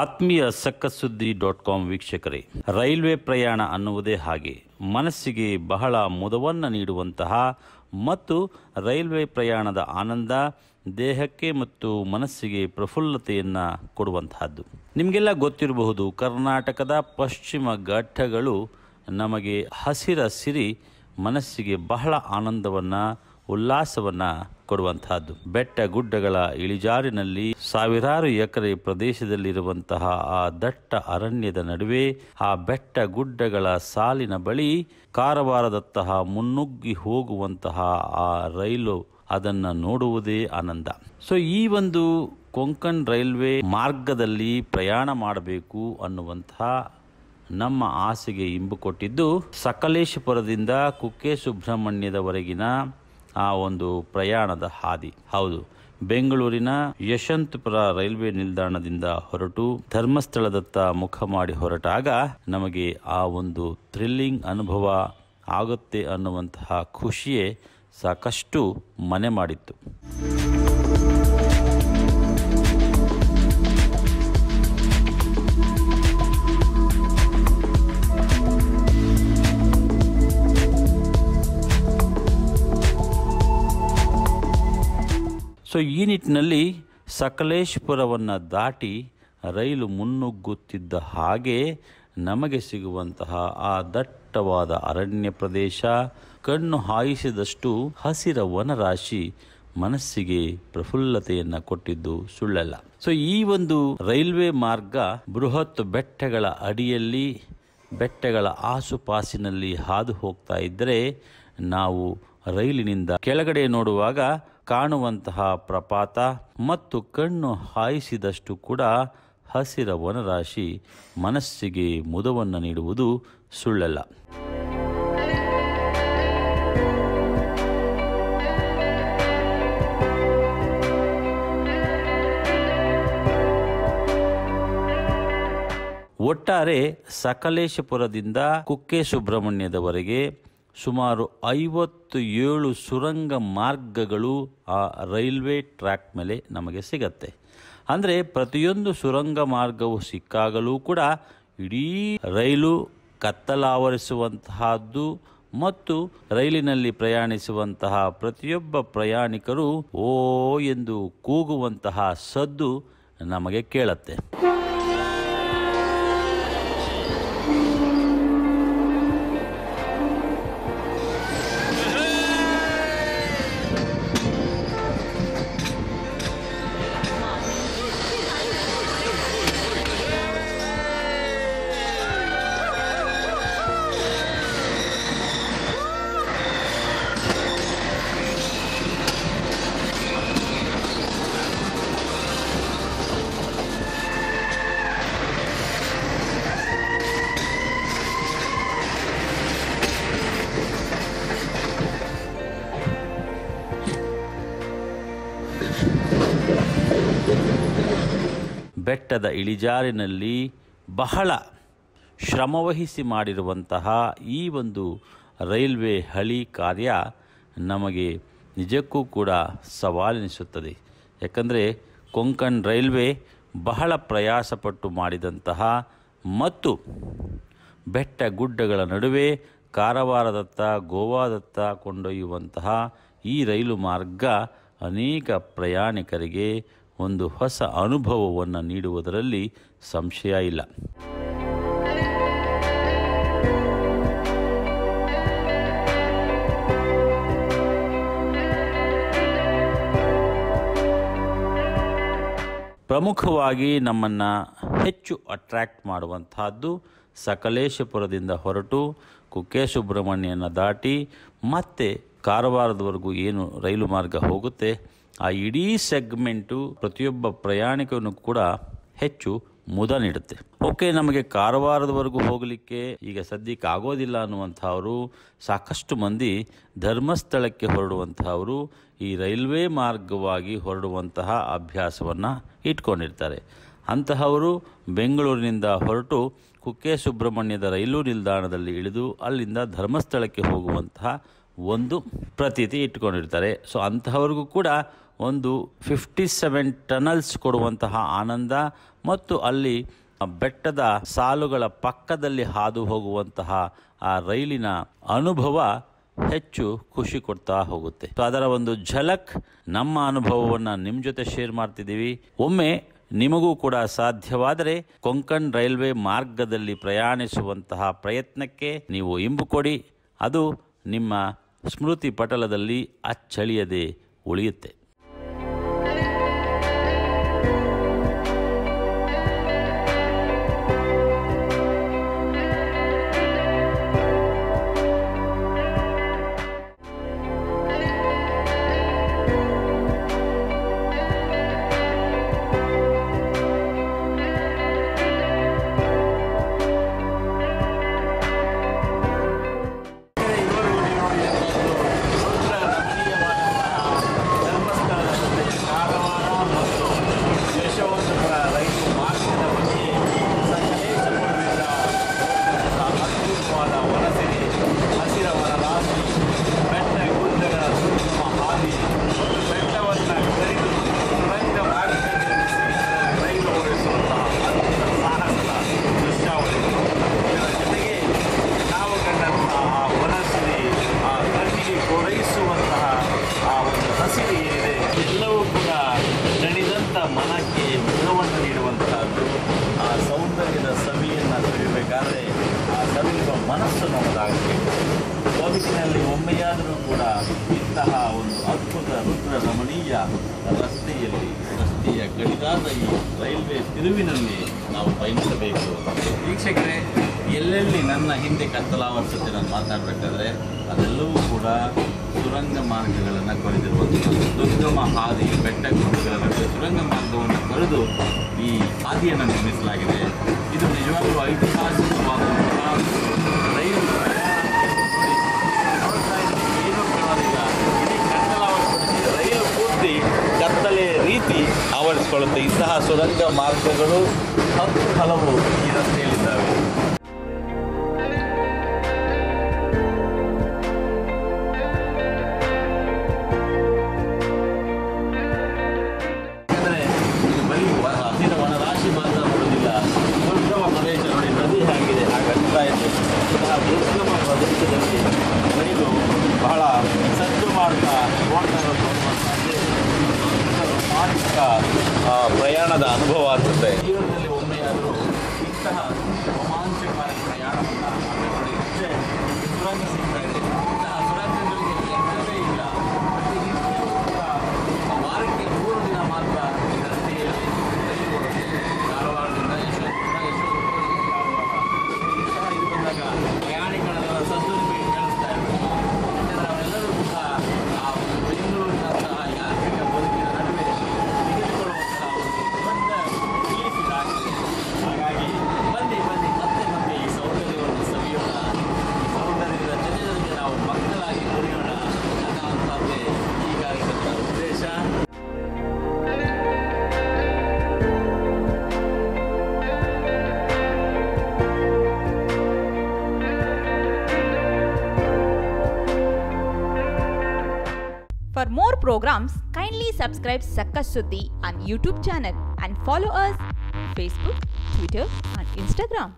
ಆತ್ಮೀಯ ಸಕ್ಕಸುದ್ದಿ.com ವೀಕ್ಷಕರೇ, ರೈಲ್ವೆ ಪ್ರಯಾಣ ಅನ್ನುವುದೇ ಹಾಗೆ ಮನಸ್ಸಿಗೆ ಬಹಳ ಮುದವನ್ನು ನೀಡುವಂತಹ ಮತ್ತು ರೈಲ್ವೆ ಪ್ರಯಾಣದ ಆನಂದ ದೇಹಕ್ಕೆ ಮತ್ತು ಮನಸ್ಸಿಗೆ ಪ್ರಫುಲ್ಲತೆಯನ್ನು ಕೊಡುವಂತಹದ್ದು. ನಿಮಗೆಲ್ಲ ಗೊತ್ತಿರಬಹುದು, ಕರ್ನಾಟಕದ ಪಶ್ಚಿಮ ಘಟ್ಟಗಳು ನಮಗೆ ಹಸಿರ ಸಿರಿ ಮನಸ್ಸಿಗೆ ಬಹಳ ಆನಂದವನ್ನು ಉಲ್ಲಾಸವನ್ನು ಕೊಡುವಂತಹದ್ದು. ಬೆಟ್ಟ ಗುಡ್ಡಗಳ ಇಳಿಜಾರಿನಲ್ಲಿ ಸಾವಿರಾರು ಎಕರೆ ಪ್ರದೇಶದಲ್ಲಿರುವಂತಹ ಆ ದಟ್ಟ ಅರಣ್ಯದ ನಡುವೆ ಆ ಬೆಟ್ಟ ಗುಡ್ಡಗಳ ಸಾಲಿನ ಬಳಿ ಕಾರವಾರದತ್ತ ಮುನ್ನುಗ್ಗಿ ಹೋಗುವಂತಹ ಆ ರೈಲು, ಅದನ್ನು ನೋಡುವುದೇ ಆನಂದ. ಸೊ ಈ ಒಂದು ಕೊಂಕಣ್ ರೈಲ್ವೆ ಮಾರ್ಗದಲ್ಲಿ ಪ್ರಯಾಣ ಮಾಡಬೇಕು ಅನ್ನುವಂತಹ ನಮ್ಮ ಆಸೆಗೆ ಇಂಬು ಕೊಟ್ಟಿದ್ದು ಸಕಲೇಶಪುರದಿಂದ ಕುಕ್ಕೆ ಸುಬ್ರಹ್ಮಣ್ಯದವರೆಗಿನ ಆ ಒಂದು ಪ್ರಯಾಣದ ಹಾದಿ. ಹೌದು, ಬೆಂಗಳೂರಿನ ಯಶವಂತಪುರ ರೈಲ್ವೆ ನಿಲ್ದಾಣದಿಂದ ಹೊರಟು ಧರ್ಮಸ್ಥಳದತ್ತ ಮುಖ ಮಾಡಿ ಹೊರಟಾಗ ನಮಗೆ ಆ ಒಂದು ಥ್ರಿಲ್ಲಿಂಗ್ ಅನುಭವ ಆಗುತ್ತೆ ಅನ್ನುವಂತಹ ಖುಷಿಯೇ ಸಾಕಷ್ಟು ಮನೆ ಮಾಡಿತ್ತು. ಸೊ ಈ ನಿಟ್ಟಿನಲ್ಲಿ ಸಕಲೇಶಪುರವನ್ನು ದಾಟಿ ರೈಲು ಮುನ್ನುಗ್ಗುತ್ತಿದ್ದ ಹಾಗೆ ನಮಗೆ ಸಿಗುವಂತಹ ಆ ದಟ್ಟವಾದ ಅರಣ್ಯ ಪ್ರದೇಶ, ಕಣ್ಣು ಹಾಯಿಸಿದಷ್ಟು ಹಸಿರ ವನರಾಶಿ ಮನಸ್ಸಿಗೆ ಪ್ರಫುಲ್ಲತೆಯನ್ನು ಕೊಟ್ಟಿದ್ದು ಸುಳ್ಳಲ್ಲ. ಸೊ ಈ ಒಂದು ರೈಲ್ವೆ ಮಾರ್ಗ ಬೃಹತ್ ಬೆಟ್ಟಗಳ ಅಡಿಯಲ್ಲಿ, ಬೆಟ್ಟಗಳ ಆಸುಪಾಸಿನಲ್ಲಿ ಹಾದು ಹೋಗ್ತಾ ಇದ್ದರೆ ನಾವು ರೈಲಿನಿಂದ ಕೆಳಗಡೆ ನೋಡುವಾಗ ಕಾಣುವಂತಹ ಪ್ರಪಾತ ಮತ್ತು ಕಣ್ಣು ಹಾಯಿಸಿದಷ್ಟು ಕೂಡ ಹಸಿರ ವನರಾಶಿ ಮನಸ್ಸಿಗೆ ಮುದವನ್ನು ನೀಡುವುದು ಸುಳ್ಳಲ್ಲ. ಒಟ್ಟಾರೆ ಸಕಲೇಶಪುರದಿಂದ ಕುಕ್ಕೆ ಸುಬ್ರಹ್ಮಣ್ಯದವರೆಗೆ ಸುಮಾರು 57 ಸುರಂಗ ಮಾರ್ಗಗಳು ಆ ರೈಲ್ವೆ ಟ್ರ್ಯಾಕ್ ಮೇಲೆ ನಮಗೆ ಸಿಗತ್ತೆ. ಅಂದರೆ ಪ್ರತಿಯೊಂದು ಸುರಂಗ ಮಾರ್ಗವು ಸಿಕ್ಕಾಗಲೂ ಕೂಡ ಇಡೀ ರೈಲು ಕತ್ತಲಾವರಿಸುವಂತಹದ್ದು ಮತ್ತು ರೈಲಿನಲ್ಲಿ ಪ್ರಯಾಣಿಸುವಂತಹ ಪ್ರತಿಯೊಬ್ಬ ಪ್ರಯಾಣಿಕರು ಓ ಎಂದು ಕೂಗುವಂತಹ ಸದ್ದು ನಮಗೆ ಕೇಳತ್ತೆ. ಬೆಟ್ಟದ ಇಳಿಜಾರಿನಲ್ಲಿ ಬಹಳ ಶ್ರಮವಹಿಸಿ ಮಾಡಿರುವಂತಹ ಈ ಒಂದು ರೈಲ್ವೆ ಹಳಿ ಕಾರ್ಯ ನಮಗೆ ನಿಜಕ್ಕೂ ಕೂಡ ಸವಾಲೆನಿಸುತ್ತದೆ. ಯಾಕಂದರೆ ಕೊಂಕಣ್ ರೈಲ್ವೆ ಬಹಳ ಪ್ರಯಾಸಪಟ್ಟು ಮಾಡಿದಂತಹ ಮತ್ತು ಬೆಟ್ಟ ಗುಡ್ಡಗಳ ನಡುವೆ ಕಾರವಾರದತ್ತ ಗೋವಾದತ್ತ ಕೊಂಡೊಯ್ಯುವಂತಹ ಈ ರೈಲು ಮಾರ್ಗ ಅನೇಕ ಪ್ರಯಾಣಿಕರಿಗೆ ಒಂದು ಹೊಸ ಅನುಭವವನ್ನು ನೀಡುವುದರಲ್ಲಿ ಸಂಶಯ ಇಲ್ಲ. ಪ್ರಮುಖವಾಗಿ ನಮ್ಮನ್ನು ಹೆಚ್ಚು ಅಟ್ರ್ಯಾಕ್ಟ್ ಮಾಡುವಂತಹದ್ದು ಸಕಲೇಶಪುರದಿಂದ ಹೊರಟು ಕುಕ್ಕೆ ಸುಬ್ರಹ್ಮಣ್ಯನ ದಾಟಿ ಮತ್ತೆ ಕಾರವಾರದವರೆಗೂ ಏನು ರೈಲು ಮಾರ್ಗ ಹೋಗುತ್ತೆ, ಆ ಇಡೀ ಸೆಗ್ಮೆಂಟು ಪ್ರತಿಯೊಬ್ಬ ಪ್ರಯಾಣಿಕನು ಕೂಡ ಹೆಚ್ಚು ಮುದ ನೀಡುತ್ತೆ. ಓಕೆ, ನಮಗೆ ಕಾರವಾರದವರೆಗೂ ಹೋಗಲಿಕ್ಕೆ ಈಗ ಸದ್ಯಕ್ಕೆ ಆಗೋದಿಲ್ಲ ಅನ್ನುವಂಥವರು ಸಾಕಷ್ಟು ಮಂದಿ ಧರ್ಮಸ್ಥಳಕ್ಕೆ ಹೊರಡುವಂತಹವರು ಈ ರೈಲ್ವೆ ಮಾರ್ಗವಾಗಿ ಹೊರಡುವಂತಹ ಅಭ್ಯಾಸವನ್ನು ಇಟ್ಕೊಂಡಿರ್ತಾರೆ. ಅಂತಹವರು ಬೆಂಗಳೂರಿನಿಂದ ಹೊರಟು ಕುಕ್ಕೆ ಸುಬ್ರಹ್ಮಣ್ಯದ ರೈಲು ನಿಲ್ದಾಣದಲ್ಲಿ ಇಳಿದು ಅಲ್ಲಿಂದ ಧರ್ಮಸ್ಥಳಕ್ಕೆ ಹೋಗುವಂತಹ ಒಂದು ಪ್ರತೀತಿ ಇಟ್ಕೊಂಡಿರ್ತಾರೆ. ಸೊ ಅಂತಹವ್ರಿಗೂ ಕೂಡ ಒಂದು 57 ಟನಲ್ಸ್ ಕೊಡುವಂತಹ ಆನಂದ ಮತ್ತು ಅಲ್ಲಿ ಬೆಟ್ಟದ ಸಾಲುಗಳ ಪಕ್ಕದಲ್ಲಿ ಹಾದು ಹೋಗುವಂತಹ ಆ ರೈಲಿನ ಅನುಭವ ಹೆಚ್ಚು ಖುಷಿ ಕೊಡ್ತಾ ಹೋಗುತ್ತೆ. ಸೊ ಅದರ ಒಂದು ಝಲಕ್ ನಮ್ಮ ಅನುಭವವನ್ನು ನಿಮ್ಮ ಜೊತೆ ಶೇರ್ ಮಾಡ್ತಿದ್ದೀವಿ. ಒಮ್ಮೆ ನಿಮಗೂ ಕೂಡ ಸಾಧ್ಯವಾದರೆ ಕೊಂಕಣ್ ರೈಲ್ವೆ ಮಾರ್ಗದಲ್ಲಿ ಪ್ರಯಾಣಿಸುವಂತಹ ಪ್ರಯತ್ನಕ್ಕೆ ನೀವು ಇಂಬು ಕೊಡಿ. ಅದು ನಿಮ್ಮ ಸ್ಮೃತಿ ಪಟಲದಲ್ಲಿ ಅಚ್ಚಳಿಯದೆ ಉಳಿಯುತ್ತೆ. ಮನಕ್ಕೆ ಮುಖವನ್ನು ನೀಡುವಂತಹದ್ದು. ಆ ಸೌಂದರ್ಯದ ಸವಿಯನ್ನು ಸವಿಬೇಕಾದ್ರೆ ಆ ಸವಿಯುವ ಮನಸ್ಸು ನಮ್ಮದಾಗಬೇಕು. ಬದುಕಿನಲ್ಲಿ ಒಮ್ಮೆಯಾದರೂ ಕೂಡ ಇಂತಹ ಒಂದು ಅದ್ಭುತ ರುದ್ರ ರಮಣೀಯ ರಸ್ತೆಯ ಕಡಿದಾದ ಈ ರೈಲ್ವೆ ತಿರುವಿನಲ್ಲಿ ನಾವು ಪಯಣಿಸಬೇಕು. ವೀಕ್ಷಕರೇ, ಎಲ್ಲೆಲ್ಲಿ ನನ್ನ ಹಿಂದೆ ಕತ್ತಲಾವರಿಸುತ್ತೆ ನಾನು ಮಾತಾಡಬೇಕಾದ್ರೆ ಅದೆಲ್ಲವೂ ಕೂಡ ಸುರಂಗ ಮಾರ್ಗಗಳನ್ನು ಕೊರೆದಿರುವಂಥದ್ದು. ದುರ್ಗಮ ಹಾದಿ, ಬೆಟ್ಟ ಗುಡ್ಡಗಳ ನಡುವೆ ಸುರಂಗ ಮಾರ್ಗವನ್ನು ಕೊರೆದು ಈ ಹಾದಿಯನ್ನು ನಿರ್ಮಿಸಲಾಗಿದೆ. ಇದು ನಿಜವಾಗ್ಲೂ ಐತಿಹಾಸಿಕವಾದಂತಹ ರೈಲು ಏನು ಕಾಣೋದಿಲ್ಲ. ಇಡೀ ಕತ್ತಲಾವರಿಸಿ ರೈಲು ಪೂರ್ತಿ ಕತ್ತಲೆ ರೀತಿ ಆವರಿಸಿಕೊಳ್ಳುತ್ತೆ. ಇಂತಹ ಸುರಂಗ ಮಾರ್ಗಗಳು ಹಲವು ಈ ರಸ್ತೆಯಲ್ಲಿದ್ದಾವೆ. ದುರ್ಗಮ ಪ್ರದೇಶದಲ್ಲಿ ರೈಲು ಬಹಳ ಸಜ್ಜು ಮಾಡ್ತಾ ಓಡ್ತಾ ಮಾನಸಿಕ ಪ್ರಯಾಣದ ಅನುಭವ ಆಗ್ತದೆ. ಜೀವನದಲ್ಲಿ ಒಮ್ಮೆಯಾದರೂ ಇಂತಹ ರೋಮಾಂಚಕಾರಿ ಪ್ರಯಾಣವನ್ನು ಮಾಡಿ ಮುಂಚೆ ಸುರಂಗ ಸಿಗ್ತಾ ಇದೆ. ಇಂತಹ ಸುರಂಗಗಳಿಗೆ ಲೆಕ್ಕವೇ ಇಲ್ಲ. ಪ್ರತಿನಿತ್ಯವೂ ಕೂಡ ವಾರಕ್ಕೆ 3 ದಿನ ಮಾತ್ರ ಈ ರಸ್ತೆಯಲ್ಲಿ ರೈಲು ಓಡುತ್ತೆ. ಕಾರವಾರದಿಂದ ಯಶವಂತಪುರ, ಇದು ಬಂದಾಗ ಪ್ರಯಾಣಿಗಳೆಲ್ಲ ಸದ್ದನ್ನು ಕೇಳಿಸ್ತಾ ಇರಬೇಕು. ಯಾಕೆಂದರೆ ಅವರೆಲ್ಲರೂ ಕೂಡ ಆ ಬೆಂಗಳೂರಿನಂತಹ ಯಾಂತ್ರಿಕ ಬದುಕಿನ ನಡುವೆ ತೆಗೆದುಕೊಳ್ಳುವಂತಹ ಒಂದು ದೊಡ್ಡ ರಿಲೀಫ್ ಇದಾಗಿದೆ. ಹಾಗಾಗಿ ಬನ್ನಿ ಮತ್ತೆ ಈ ಸೌಂದರ್ಯವನ್ನು ಸವಿಯೋಣ. ಈ ಸೌಂದರ್ಯದ ಜನರಿಗೆ ನಾವು ಮಕ್ಕಳಾಗಿ ಉಳಿಯೋಣ ಅನ್ನುವಂಥದ್ದೇ ಈ ಕಾರ್ಯಕ್ರಮದ ಉದ್ದೇಶ. For more programs, kindly subscribe Sakkas Sudhi on YouTube channel and follow us Facebook, Twitter and Instagram.